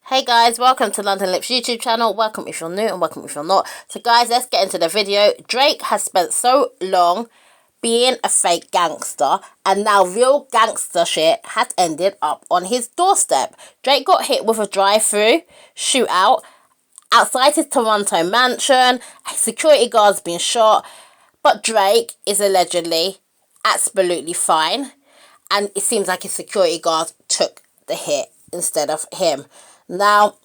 Hey guys, welcome to London Lips YouTube channel. Welcome if you're new and welcome if you're not. So guys, let's get into the video. Drake has spent so long being a fake gangster, and now real gangster shit has ended up on his doorstep. Drake got hit with a drive-through shootout outside his Toronto mansion. Security guards been shot, but Drake is allegedly absolutely fine, and it seems like his security guard took the hit instead of him. Now,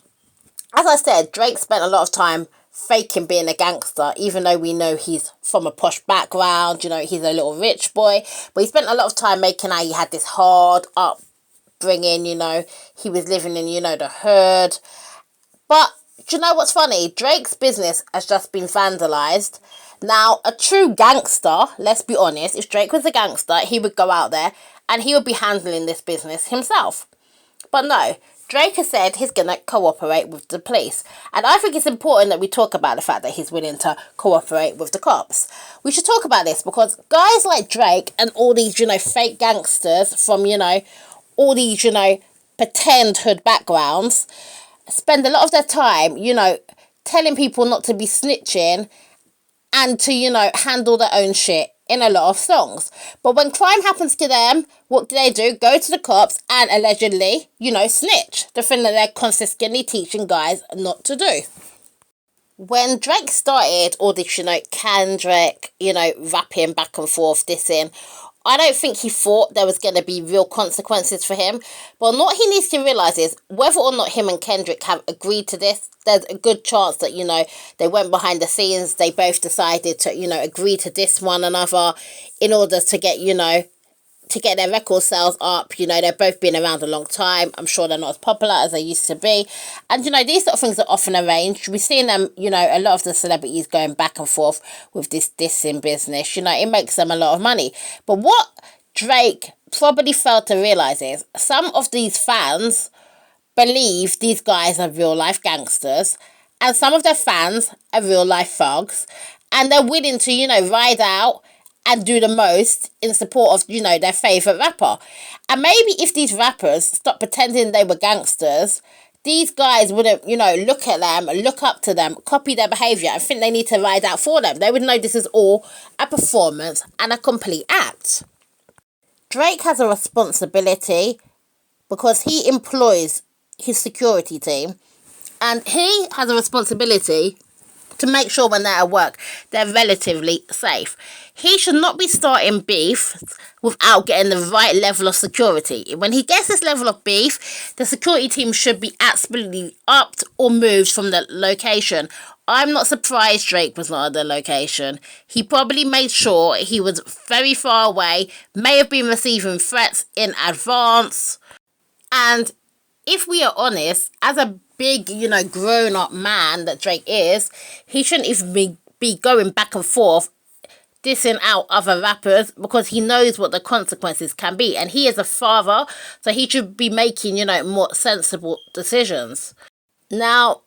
as I said, Drake spent a lot of time faking being a gangster, even though we know he's from a posh background, he's a little rich boy. But he spent a lot of time making out he had this hard upbringing, he was living in, the hood. But do you know what's funny? Drake's business has just been vandalised. Now, a true gangster, let's be honest, if Drake was a gangster, he would go out there and he would be handling this business himself. But no, Drake has said he's going to cooperate with the police. And I think it's important that we talk about the fact that he's willing to cooperate with the cops. We should talk about this because guys like Drake and all these, fake gangsters from, all these, pretend hood backgrounds spend a lot of their time, telling people not to be snitching and to, handle their own shit in a lot of songs. But when crime happens to them, what do? Go to the cops and allegedly, snitch. The thing that they're consistently teaching guys not to do. When Drake started all this, Kendrick, rapping back and forth, dissing, I don't think he thought there was going to be real consequences for him. But what he needs to realise is whether or not him and Kendrick have agreed to this, there's a good chance that, they went behind the scenes. They both decided to, agree to diss one another in order to get, to get their record sales up. They've both been around a long time. I'm sure they're not as popular as they used to be. And, these sort of things are often arranged. We've seen them, a lot of the celebrities going back and forth with this dissing business. It makes them a lot of money. But what Drake probably failed to realise is some of these fans believe these guys are real life gangsters and some of their fans are real life thugs, and they're willing to, ride out and do the most in support of, their favourite rapper. And maybe if these rappers stopped pretending they were gangsters, these guys wouldn't, look at them, look up to them, copy their behaviour and think they need to ride out for them. They would know this is all a performance and a complete act. Drake has a responsibility because he employs his security team, and he has a responsibility to make sure when they're at work, they're relatively safe. He should not be starting beef without getting the right level of security. When he gets this level of beef, the security team should be absolutely upped or moved from the location. I'm not surprised Drake was not at the location. He probably made sure he was very far away, may have been receiving threats in advance. And if we are honest, as a big, grown-up man that Drake is, he shouldn't even be going back and forth dissing out other rappers because he knows what the consequences can be. And he is a father, so he should be making, more sensible decisions. Now,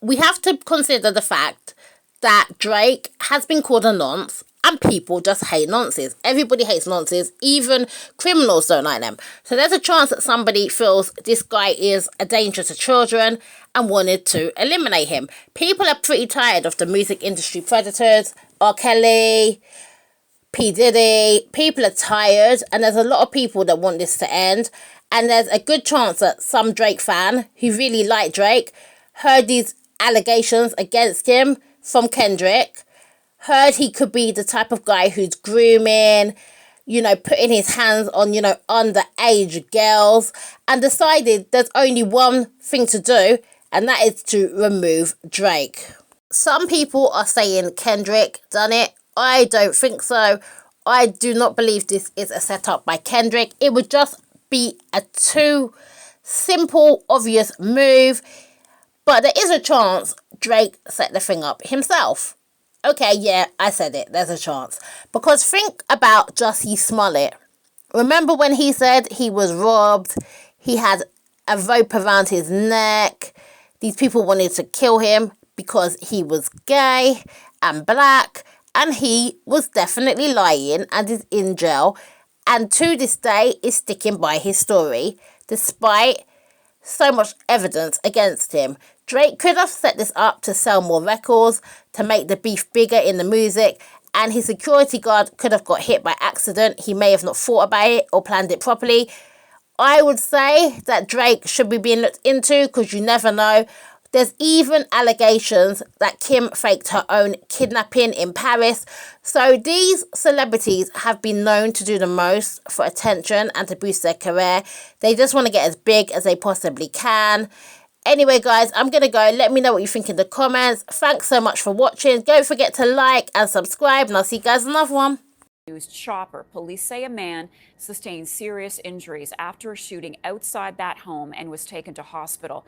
we have to consider the fact that Drake has been called a nonce, and people just hate nonces. Everybody hates nonces. Even criminals don't like them. So there's a chance that somebody feels this guy is a danger to children and wanted to eliminate him. People are pretty tired of the music industry predators. R. Kelly, P. Diddy. People are tired, and there's a lot of people that want this to end. And there's a good chance that some Drake fan who really liked Drake heard these allegations against him from Kendrick, heard he could be the type of guy who's grooming, putting his hands on, underage girls, and decided there's only one thing to do, and that is to remove Drake. Some people are saying Kendrick done it. I don't think so. I do not believe this is a setup by Kendrick. It would just be a too simple, obvious move. But there is a chance Drake set the thing up himself. Okay, yeah, I said it. There's a chance. Because think about Jussie Smollett. Remember when he said he was robbed? He had a rope around his neck. These people wanted to kill him because he was gay and black. And he was definitely lying and is in jail. And to this day is sticking by his story. Despite so much evidence against him. Drake could have set this up to sell more records, to make the beef bigger in the music, and his security guard could have got hit by accident. He may have not thought about it or planned it properly. I would say that Drake should be being looked into, because you never know. There's even allegations that Kim faked her own kidnapping in Paris. So these celebrities have been known to do the most for attention and to boost their career. They just want to get as big as they possibly can. Anyway, guys, I'm going to go. Let me know what you think in the comments. Thanks so much for watching. Don't forget to like and subscribe, and I'll see you guys in another one. Chopper. Police say a man sustained serious injuries after a shooting outside that home and was taken to hospital.